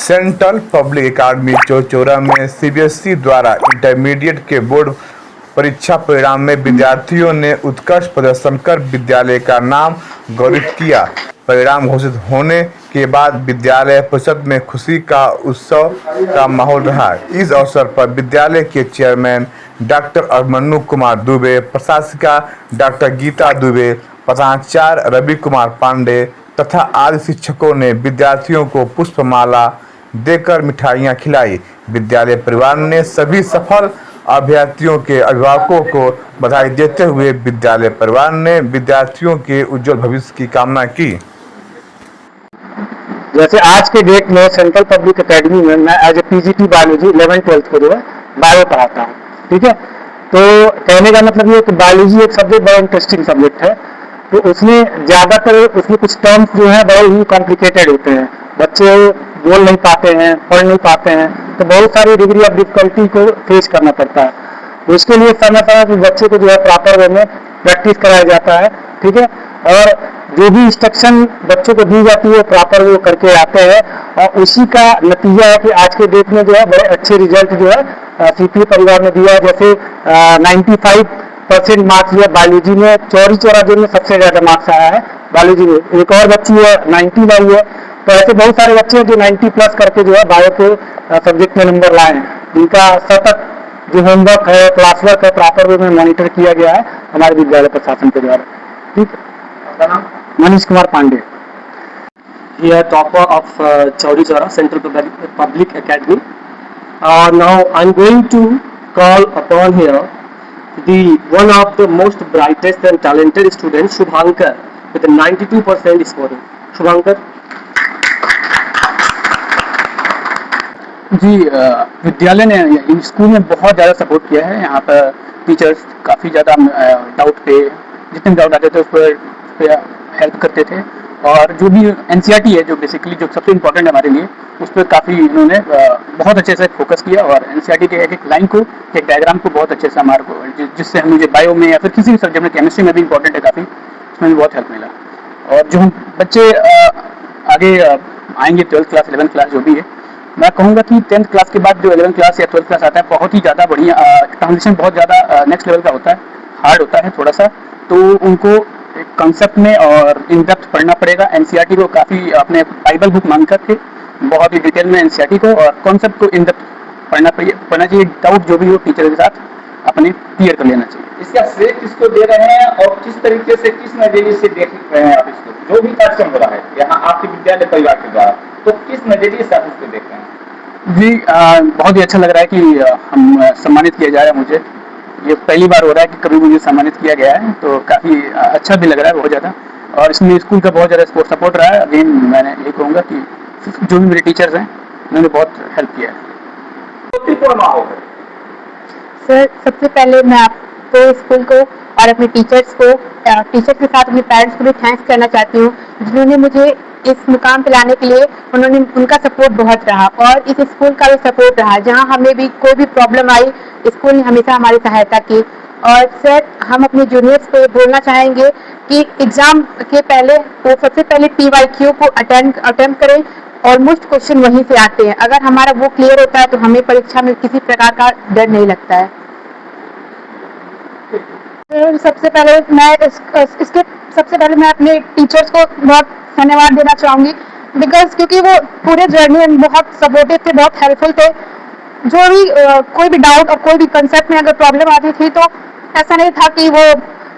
Central public अकादमी चौचौरा में CBSE द्वारा intermediate के बोर्ड परीक्षा परिणाम में विद्यार्थियों ने उत्कृष्ट प्रदर्शन कर विद्यालय का नाम गौरवित किया। परिणाम घोषित होने के बाद विद्यालय परिषद में खुशी का उत्सव का माहौल रहा। इस अवसर पर विद्यालय के चेयरमैन डॉक्टर अभिमन्यु कुमार दुबे, प्रशासिका डॉक्टर गीता दुबे, प्रधानाचार्य रवि कुमार पांडे तथा आदि शिक्षकों ने विद्यार्थियों को पुष्पमाला देकर मिठाइयां खिलाई। विद्यालय परिवार ने सभी सफल अभ्यर्थियों के अभिभावकों को बधाई देते हुए विद्यालय परिवार ने विद्यार्थियों के उज्जवल भविष्य की कामना की। जैसे आज के डेट में सेंट्रल पब्लिक एकेडमी में मैं as a PGT biology 11th-12th को जो है बायो पढ़ाता हूँ। ठीक है, तो कहने का मतलब ये कि बायोलॉजी एक सब्जेक्ट बड़ा इंटरेस्टिंग सब्जेक्ट है। तो उसमें ज़्यादातर उसमें कुछ टर्म्स जो है बड़े ही कॉम्प्लिकेटेड होते हैं, बच्चे बोल नहीं पाते हैं, पढ़ नहीं पाते हैं, तो बहुत सारी डिग्री ऑफ डिफिकल्टी को फेस करना पड़ता है। तो उसके लिए समय समय पर बच्चे को जो है प्रॉपर वे में प्रैक्टिस कराया जाता है। ठीक है, और जो भी इंस्ट्रक्शन बच्चों को दी जाती है प्रॉपर वो करके आते हैं, और उसी का नतीजा है कि आज के डेट में जो है बड़े अच्छे रिजल्ट जो है सीपीए परिवार ने दिया। जैसे 95% मार्क्स जो है बायोलॉजी में, चौरी चौरा जो में सबसे ज़्यादा मार्क्स आया है बायोलॉजी में। एक और बच्ची है 90 लाई है। तो ऐसे बहुत सारे बच्चे हैं जो 90+ करके जो है बायो के सब्जेक्ट में नंबर लाए हैं, जिनका सतत जो होमवर्क है, क्लास वर्क है, प्रॉपर वे में मॉनिटर किया गया है हमारे विद्यालय प्रशासन के द्वारा। ठीक है, Manish Kumar Pandey, He is topper of Chauri Chora Central Public Academy. Now I'm going to call upon here the one of the most brightest and talented student, Shubhankar, with a 92% scoring. Shubhankar. जी, विद्यालय ने स्कूल में बहुत ज़्यादा support किया है। यहाँ पर teachers काफ़ी ज़्यादा डाउट पे, जितने डाउट आते थे उस पर हेल्प करते थे, और जो भी एनसीईआरटी है जो बेसिकली जो सबसे इम्पोर्टेंट है हमारे लिए, उस पर काफ़ी इन्होंने बहुत अच्छे से फोकस किया, और एनसीईआरटी के एक लाइन को, एक डायग्राम को बहुत अच्छे से हमारे को, जिससे मुझे बायो में या फिर किसी भी सब्जेक्ट में, केमिस्ट्री में भी इम्पोर्टेंट है काफ़ी, उसमें भी बहुत हेल्प मिला। और जो हम बच्चे आगे आएंगे 12th क्लास 11th क्लास जो भी है, मैं कहूँगा कि 10th क्लास के बाद जो 11th क्लास या 12th क्लास आता है बहुत ही ज़्यादा बढ़िया, ट्रांजिशन बहुत ज़्यादा नेक्स्ट लेवल का होता है, हार्ड होता है थोड़ा सा। तो उनको कॉन्सेप्ट में और इन डेप्थ पढ़ना पड़ेगा। एनसीईआरटी को काफ़ी अपने बाइबल बुक मान करके बहुत ही डिटेल में एनसीईआरटी को और कॉन्सेप्ट को इन डेप्थ पढ़ना चाहिए। डाउट जो भी हो टीचर के साथ अपने क्लियर कर लेना चाहिए। इसका श्रेय किसको दे रहे हैं और किस तरीके से, किस नजरिए से देख रहे हैं आप इसको, जो भी कार्यक्रम हो रहा है यहाँ आपके विद्यालय परिवार के द्वारा, तो किस नजरिए से आप इसको देख रहे हैं? जी, बहुत ही अच्छा लग रहा है कि हम सम्मानित किया जा रहा है। मुझे ये पहली बार हो रहा है कि कभी मुझे सम्मानित किया गया है, तो काफ़ी अच्छा भी लग रहा है बहुत ज़्यादा, और इसमें स्कूल का बहुत ज़्यादा सपोर्ट रहा है। अगेन मैंने ये कहूँगा कि जो भी मेरे टीचर्स हैं उन्होंने बहुत हेल्प किया है। सर, सबसे पहले मैं आपको स्कूल को और अपने टीचर्स के साथ अपने पेरेंट्स को भी थैंक्स करना चाहती हूँ, जिन्होंने मुझे इस मुकाम पे लाने के लिए उनका सपोर्ट बहुत रहा, और इस स्कूल का भी सपोर्ट रहा। जहाँ हमें भी कोई भी प्रॉब्लम आई, स्कूल ने हमेशा हमारी सहायता की। और सर, हम अपने जूनियर्स को बोलना चाहेंगे कि एग्ज़ाम के पहले वो सबसे पहले TYQ को अटेम्प्ट करें। ऑलमोस्ट क्वेश्चन वहीं से आते हैं, अगर हमारा वो क्लियर होता है तो हमें परीक्षा में किसी प्रकार का डर नहीं लगता है। सबसे पहले मैं अपने टीचर्स को बहुत धन्यवाद देना चाहूँगी, बिकॉज क्योंकि वो पूरे जर्नी में बहुत सपोर्टिव थे, बहुत हेल्पफुल थे। जो भी कोई भी डाउट और कोई भी कंसेप्ट में अगर प्रॉब्लम आती थी तो ऐसा नहीं था कि वो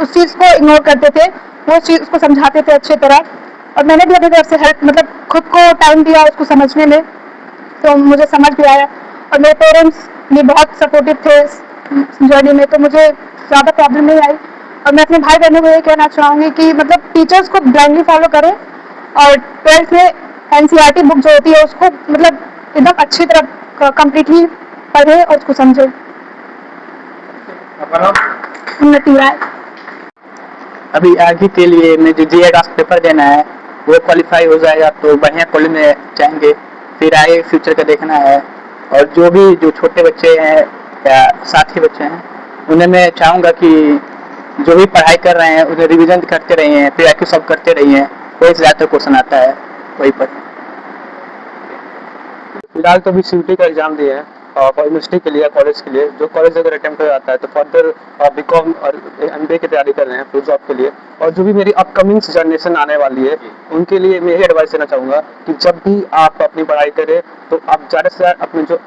उस चीज़ को इग्नोर करते थे, वो चीज़ को समझाते थे अच्छी तरह। और मैंने भी अपनी तरफ से हेल्प, मतलब खुद को टाइम दिया उसको समझने में, तो मुझे समझ भी आया। और मेरे पेरेंट्स भी बहुत सपोर्टिव थे इस जर्नी में, तो मुझे ज़्यादा प्रॉब्लम नहीं आई। और मैं अपने भाई बहनों को ये कहना चाहूँगी कि मतलब टीचर्स को ब्लाइंडली फॉलो करें, और 12th में एनसीईआरटी बुक जो होती है उसको मतलब एकदम अच्छी तरह कम्प्लीटली पढ़ें और उसको समझें। उन्नति है। अभी आगे के लिए मैं जो GA का पेपर देना है वो क्वालिफाई हो जाएगा तो बढ़िया कॉलेज में जाएंगे, फिर आगे फ्यूचर का देखना है। और जो छोटे बच्चे हैं या साथी बच्चे हैं, उन्हें मैं चाहूँगा कि जो भी पढ़ाई कर रहे हैं उन्हें रिवीजन करते रहिए, फिर IQ सब करते रहिए, कोई से ज़्यादा क्वेश्चन आता है वही पर। फिलहाल तो अभी सीयूटी का एग्जाम दिए हैं और यूनिवर्सिटी के लिए, कॉलेज के लिए। जो कॉलेज अगर अटेम्प्ट हो जाता है तो फर्दर बीकॉम और एमबीए की तैयारी कर रहे हैं फिर जॉब के लिए। और जो भी मेरी अपकमिंग जनरेशन आने वाली है उनके लिए मैं यही एडवाइस देना चाहूँगा कि जब भी आप अपनी पढ़ाई करें तो आप ज़्यादा से ज़्यादा अपने जो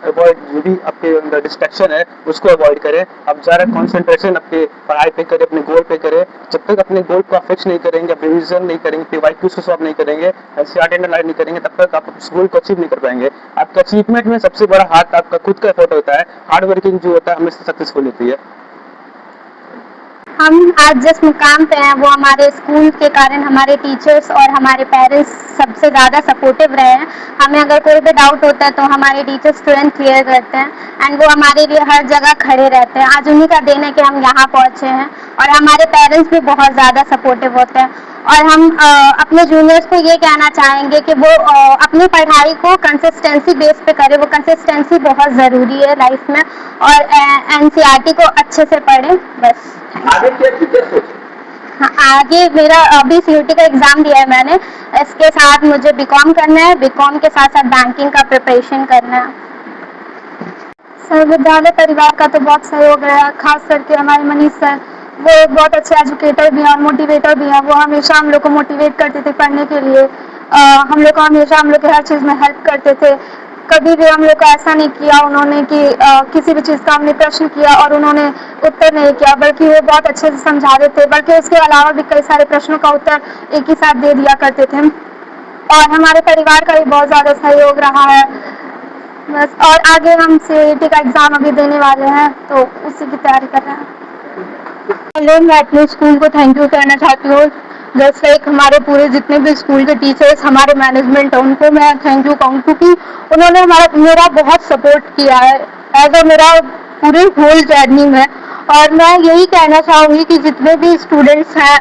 भी आपके अंदर डिस्ट्रैक्शन है उसको अवॉइड करें। आप ज़्यादा कॉन्सेंट्रेशन अपने पढ़ाई पे करें, अपने गोल पे करें। जब तक अपने गोल को फिक्स नहीं करेंगे, रिविजन नहीं करेंगे, PYQs को सॉल्व नहीं करेंगे, एनसीईआरटी एनालाइज नहीं करेंगे, तब तक आप उस गोल को अचीव नहीं कर पाएंगे। आपका अचीवमेंट में सबसे बड़ा हाथ आपका खुद का एफर्ट होता है। हार्ड वर्किंग जो होता है हमेशा सक्सेसफुल होती है। हम आज जिस मुकाम पे हैं वो हमारे स्कूल के कारण हमारे टीचर्स और हमारे पेरेंट्स सबसे ज़्यादा सपोर्टिव रहे हैं। हमें अगर कोई भी डाउट होता है तो हमारे टीचर्स तुरंत क्लियर करते हैं एंड वो हमारे लिए हर जगह खड़े रहते हैं। आज उन्हीं का देन है कि हम यहाँ पहुँचे हैं और हमारे पेरेंट्स भी बहुत ज़्यादा सपोर्टिव होते हैं। और हम अपने जूनियर्स को ये कहना चाहेंगे कि वो अपनी पढ़ाई को कंसिस्टेंसी बेस पे करें। वो कंसिस्टेंसी बहुत ज़रूरी है लाइफ में और एनसीईआरटी को अच्छे से पढ़ें। बस आगे क्या फ्यूचर सोचे? हाँ, आगे मेरा अभी सीयूटी का एग्ज़ाम दिया है मैंने। इसके साथ मुझे बीकॉम करना है, बीकॉम के साथ साथ बैंकिंग का प्रिपरेशन करना है। सर, विद्यालय परिवार का तो बहुत सहयोग रहा, खास करके हमारे मनीष सर। वो एक बहुत अच्छे एजुकेटर भी हैं और मोटिवेटर भी हैं। वो हमेशा हम लोग को मोटिवेट करते थे पढ़ने के लिए। हम लोग को हमेशा हम लोग के हर चीज़ में हेल्प करते थे। कभी भी हम लोग को ऐसा नहीं किया उन्होंने कि किसी भी चीज़ का हमने प्रश्न किया और उन्होंने उत्तर नहीं किया, बल्कि वो बहुत अच्छे से समझा देते। बल्कि उसके अलावा भी कई सारे प्रश्नों का उत्तर एक ही साथ दे दिया करते थे। और हमारे परिवार का भी बहुत ज़्यादा सहयोग रहा है। बस, और आगे हम सीयूटी का एग्ज़ाम अभी देने वाले हैं तो उसी की तैयारी कर रहे हैं। पहले मैं अपने स्कूल को थैंक यू कहना चाहती हूँ। जस्ट लाइक हमारे पूरे जितने भी स्कूल के टीचर्स, हमारे मैनेजमेंट है, उनको मैं थैंक यू कहूँ क्योंकि उन्होंने मेरा बहुत सपोर्ट किया है एज अ मेरा पूरे होल जर्नी में। और मैं यही कहना चाहूँगी कि जितने भी स्टूडेंट्स हैं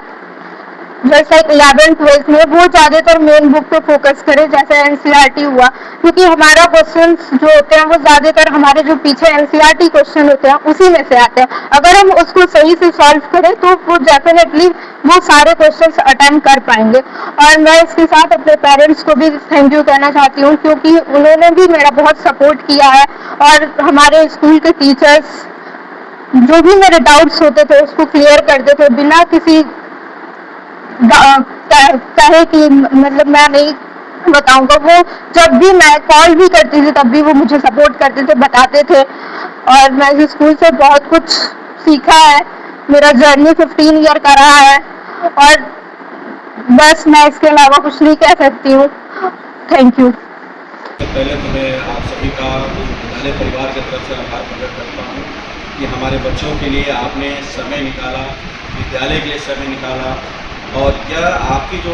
जैसे 11th-12th में वो ज़्यादातर मेन बुक पे फोकस करें जैसे एनसीईआरटी हुआ, क्योंकि हमारा क्वेश्चंस जो होते हैं वो ज़्यादातर हमारे जो पीछे एनसीईआरटी क्वेश्चन होते हैं उसी में से आते हैं। अगर हम उसको सही से सॉल्व करें तो वो डेफिनेटली वो सारे क्वेश्चंस अटेम्प्ट कर पाएंगे। और मैं इसके साथ अपने पेरेंट्स को भी थैंक यू कहना चाहती हूँ क्योंकि उन्होंने भी मेरा बहुत सपोर्ट किया है। और हमारे स्कूल के टीचर्स जो भी मेरे डाउट्स होते थे उसको क्लियर करते थे बिना किसी कहे कि मतलब मैं नहीं बताऊंगा। वो जब भी मैं कॉल भी करती थी तब भी वो मुझे सपोर्ट करते थे, बताते थे। और मैं इस स्कूल से बहुत कुछ सीखा है। मेरा जर्नी 15 ईयर का रहा है और बस मैं इसके अलावा कुछ नहीं कह सकती हूँ। Thank you. पहले तो मैं आप सभी का विद्यालय परिवार की तरफ से आभार प्रकट करता हूँ कि हमारे बच्चों के लिए आपने समय निकाला, विद्यालय के लिए समय निकाला। और यह आपकी जो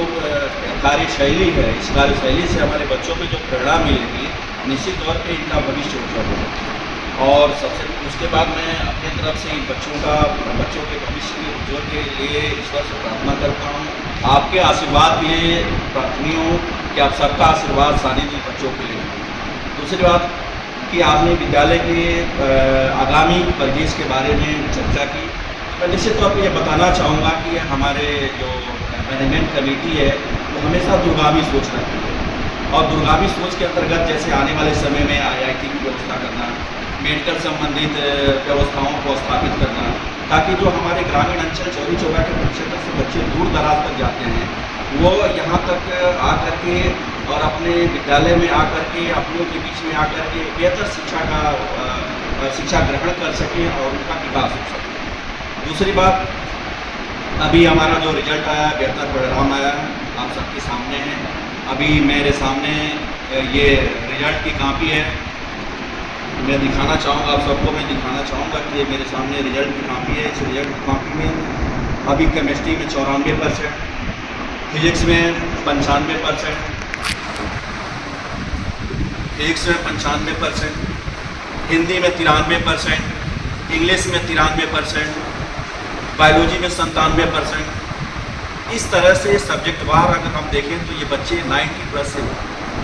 कार्यशैली है, इस कार्यशैली से हमारे बच्चों को जो प्रेरणा मिलेगी निश्चित तौर पे इनका भविष्य उज्जवल होगा। और सबसे उसके बाद मैं अपनी तरफ से इन बच्चों के भविष्य के उज्जवल के लिए ईश्वर से प्रार्थना करता हूँ। आपके आशीर्वाद के लिए प्रार्थनी हूँ कि आप सबका आशीर्वाद सानिध्य बच्चों के लिए। दूसरी बात कि आपने विद्यालय के आगामी परिवेश के बारे में चर्चा की। मैं निश्चित तौर पर यह बताना चाहूँगा कि हमारे जो मैनेजमेंट कमेटी है वो हमेशा दूरगामी सोच रखती है और दूरगामी सोच के अंतर्गत जैसे आने वाले समय में IIT की व्यवस्था करना, मेडिकल संबंधित व्यवस्थाओं को स्थापित करना, ताकि जो हमारे ग्रामीण अंचल चौरी चौरा के क्षेत्र से बच्चे दूर दराज तक जाते हैं वो यहाँ तक आकर के और अपने विद्यालय में आकर के अपनों के बीच में आकर के बेहतर शिक्षा ग्रहण कर सकें और उनका विकास हो सके। दूसरी बात, अभी हमारा जो रिजल्ट आया, बेहतर परिणाम आया, आप सबके सामने है। अभी मेरे सामने ये रिजल्ट की कॉपी है, मैं दिखाना चाहूँगा आप सबको। मैं दिखाना चाहूँगा कि ये मेरे सामने रिजल्ट की कॉपी है। इस रिजल्ट की कॉपी में अभी केमिस्ट्री में 94%, फिजिक्स में 95%, फिजिक्स में 95%, हिंदी में 93%, इंग्लिश में 93%, बायोलॉजी में 97%। इस तरह से सब्जेक्ट वार अगर हम देखें तो ये बच्चे 90+ से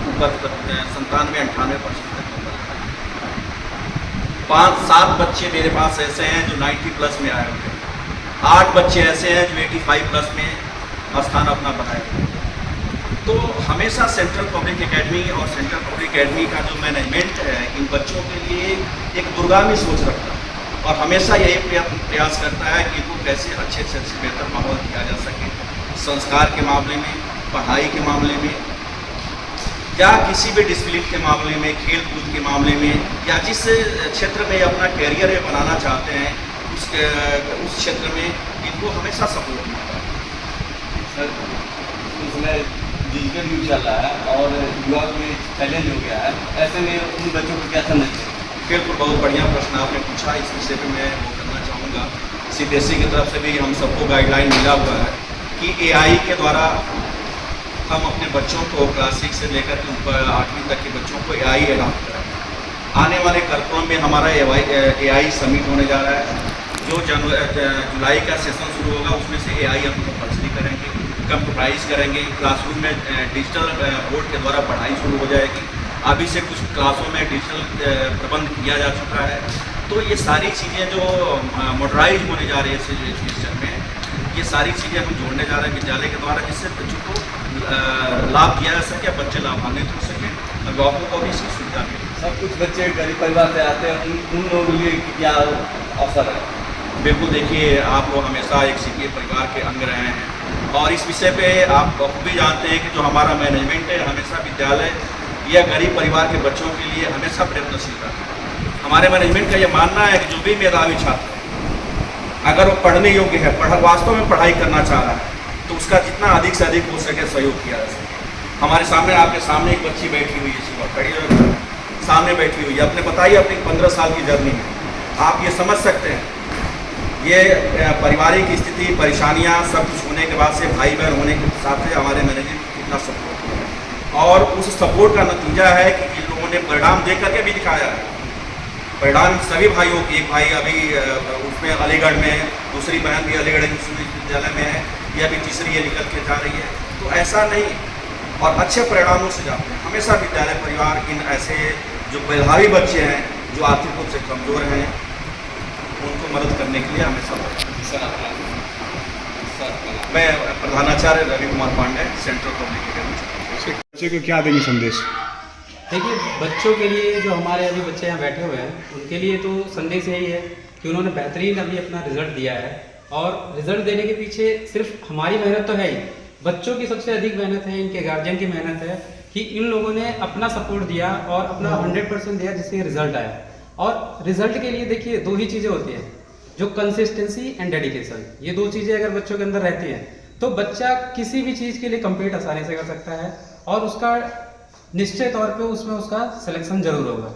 ऊपर 97-98% तक ऊपर। 5-7 बच्चे मेरे पास ऐसे हैं जो 90+ में आए हुए हैं। 8 बच्चे ऐसे हैं जो 85+ में स्थान अपना बनाए हुए हैं। तो हमेशा सेंट्रल पब्लिक एकेडमी और सेंट्रल पब्लिक एकेडमी का जो मैनेजमेंट है इन बच्चों के लिए एक दूरगामी सोच रखता है और हमेशा यही प्रयास करता है कि इनको कैसे अच्छे से बेहतर माहौल दिया जा सके, संस्कार के मामले में, पढ़ाई के मामले में, या किसी भी डिसिप्लिन के मामले में, खेल कूद के मामले में, या जिस क्षेत्र में अपना कैरियर बनाना चाहते हैं उस क्षेत्र में इनको हमेशा सपोर्ट मिलता है। सर, उसमें डिजिटल युग चल रहा है और युवा में चैलेंज हो गया है, ऐसे में उन बच्चों को क्या समझते हैं? बिल्कुल, बहुत बढ़िया प्रश्न आपने पूछा। इस विषय पर मैं वो करना चाहूँगा। CBSE की तरफ से भी हम सबको गाइडलाइन मिला हुआ है कि AI के द्वारा हम अपने बच्चों को क्लास 6 से लेकर 8वीं तक के बच्चों को AI अडॉप्ट कराएं। आने वाले कार्यक्रम में हमारा AI समिट होने जा रहा है। जो जुलाई का सेशन शुरू होगा उसमें से AI हम कंपल्सरी करेंगे, कंप्यूटराइज करेंगे। क्लासरूम में डिजिटल बोर्ड के द्वारा पढ़ाई शुरू हो जाएगी। अभी से कुछ क्लासों में डिजिटल प्रबंध किया जा चुका है। तो ये सारी चीज़ें जो मॉडर्नाइज होने जा रही है एजुकेशन में, ये सारी चीज़ें हम जोड़ने जा रहे हैं विद्यालय के द्वारा, जिससे बच्चों को लाभ दिया जा सके, बच्चे लाभान्वित हो सकें, अभिभावकों को भी इसकी सुविधा मिले। सब कुछ बच्चे गरीब परिवार से आते हैं, उन लोगों के लिए क्या अवसर है? बिल्कुल, देखिए आप लोग हमेशा एक CPA परिवार के अंग रहे हैं और इस विषय पे आप भी जानते हैं कि जो हमारा मैनेजमेंट है हमेशा विद्यालय या गरीब परिवार के बच्चों के लिए हमेशा प्रयत्नशील रहता है। हमारे मैनेजमेंट का ये मानना है कि जो भी मेधावी छात्र है, अगर वो पढ़ने योग्य है, वास्तव में पढ़ाई करना चाह रहा है, तो उसका जितना अधिक से अधिक हो सके सहयोग किया जा सके। हमारे सामने, आपके सामने एक बच्ची बैठी हुई है, सुबह खड़ी सामने बैठी हुई है। अपने बताइए अपनी 15 साल की जर्नी में आप ये समझ सकते हैं, ये पारिवारिक स्थिति, परेशानियाँ सब कुछ होने के बाद से, भाई बहन होने के साथ से हमारे मैनेजमेंट को कितना सपोर्ट किया है और उस सपोर्ट का नतीजा है कि इन लोगों ने परिणाम दे करके भी दिखाया है। परिणाम सभी भाइयों की, एक भाई अभी उसमें अलीगढ़ में है, दूसरी बहन भी अलीगढ़ विश्वविद्यालय में है, यह भी तीसरी ये निकल के जा रही है। तो ऐसा नहीं, और अच्छे परिणामों से जाते हैं। हमेशा विद्यालय परिवार इन ऐसे जो मेधावी बच्चे हैं, जो आर्थिक रूप से कमज़ोर हैं, उनको मदद करने के लिए हमेशा मैं प्रधानाचार्य Ravi Kumar Pandey, central public academy. बच्चे को क्या देंगे संदेश? देखिए, बच्चों के लिए, जो हमारे अभी बच्चे यहाँ बैठे हुए हैं, उनके लिए तो संदेश यही है कि उन्होंने बेहतरीन अभी अपना रिजल्ट दिया है और रिजल्ट देने के पीछे सिर्फ हमारी मेहनत तो है ही, बच्चों की सबसे अधिक मेहनत है, इनके गार्जियन की मेहनत है कि इन लोगों ने अपना सपोर्ट दिया और अपना 100% दिया, जिससे रिजल्ट आया। और रिजल्ट के लिए देखिए 2 ही चीज़ें होती हैं, जो कंसिस्टेंसी एंड डेडिकेशन। ये 2 चीज़ें अगर बच्चों के अंदर रहती हैं तो बच्चा किसी भी चीज़ के लिए कम्पीट आसानी से कर सकता है और उसका निश्चय तौर पे उसमें उसका सिलेक्शन जरूर होगा।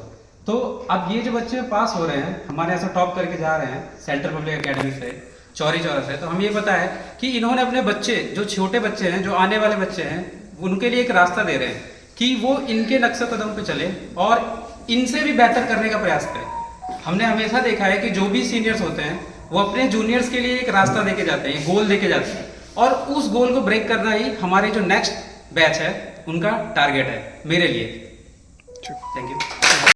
तो अब ये जो बच्चे पास हो रहे हैं, हमारे यहाँ से टॉप करके जा रहे हैं सेंट्रल पब्लिक एकेडमी से, चौरी चौरा से, तो हम ये पता है कि इन्होंने अपने बच्चे, जो छोटे बच्चे हैं, जो आने वाले बच्चे हैं, उनके लिए एक रास्ता दे रहे हैं कि वो इनके नक्शे कदम पे चले और इनसे भी बेहतर करने का प्रयास करें। हमने हमेशा देखा है कि जो भी सीनियर्स होते हैं वो अपने जूनियर्स के लिए एक रास्ता देके जाते हैं, गोल देके जाते हैं, और उस गोल को ब्रेक करना ही हमारे जो नेक्स्ट बैच है उनका टारगेट है, मेरे लिए। Thank you.